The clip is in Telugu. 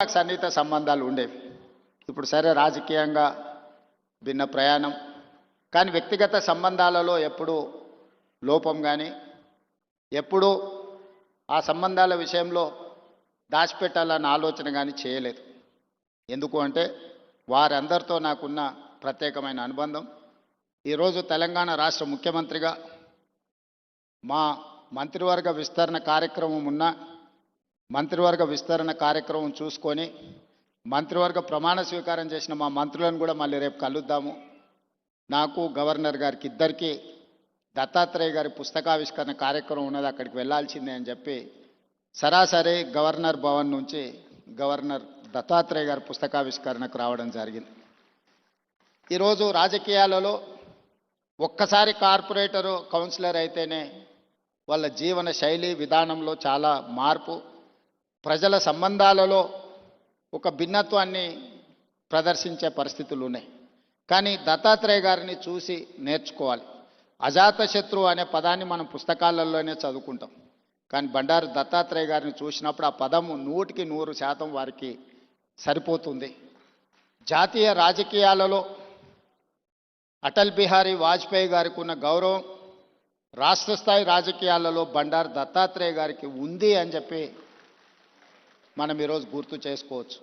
నాకు సన్నిహిత సంబంధాలు ఉండేవి. ఇప్పుడు సరే రాజకీయంగా భిన్న ప్రయాణం, కానీ వ్యక్తిగత సంబంధాలలో ఎప్పుడూ లోపం కానీ ఎప్పుడూ ఆ సంబంధాల విషయంలో దాచిపెట్టాలన్న ఆలోచన కానీ చేయలేదు. ఎందుకు అంటే వారందరితో నాకున్న ప్రత్యేకమైన అనుబంధం. ఈరోజు తెలంగాణ రాష్ట్ర ముఖ్యమంత్రిగా మా మంత్రివర్గ విస్తరణ కార్యక్రమం ఉన్న మంత్రివర్గ విస్తరణ కార్యక్రమం చూసుకొని మంత్రివర్గ ప్రమాణ స్వీకారం చేసిన మా మంత్రులను కూడా మళ్ళీ రేపు కలుద్దాము. నాకు గవర్నర్ గారికి ఇద్దరికీ దత్తాత్రేయ గారి పుస్తకావిష్కరణ కార్యక్రమం ఉన్నది, అక్కడికి వెళ్ళాల్సిందే అని చెప్పి సరాసరి గవర్నర్ భవన్ నుంచి గవర్నర్ దత్తాత్రేయ గారి పుస్తకావిష్కరణకు రావడం జరిగింది. ఈరోజు రాజకీయాలలో ఒక్కసారి కార్పొరేటరు కౌన్సిలర్ అయితేనే వాళ్ళ జీవన శైలి విధానంలో చాలా మార్పు, ప్రజల సంబంధాలలో ఒక భిన్నత్వాన్ని ప్రదర్శించే పరిస్థితులు ఉన్నాయి. కానీ దత్తాత్రేయ గారిని చూసి నేర్చుకోవాలి. అజాతశత్రువు అనే పదాన్ని మనం పుస్తకాలలోనే చదువుకుంటాం, కానీ బండారు దత్తాత్రేయ గారిని చూసినప్పుడు ఆ పదము 100% వారికి సరిపోతుంది. జాతీయ రాజకీయాలలో అటల్ బిహారీ వాజ్పేయి గారికి ఉన్న గౌరవం రాష్ట్ర స్థాయి రాజకీయాలలో బండారు దత్తాత్రేయ గారికి ఉంది అని చెప్పి మనం ఈరోజు గుర్తు చేసుకోవచ్చు.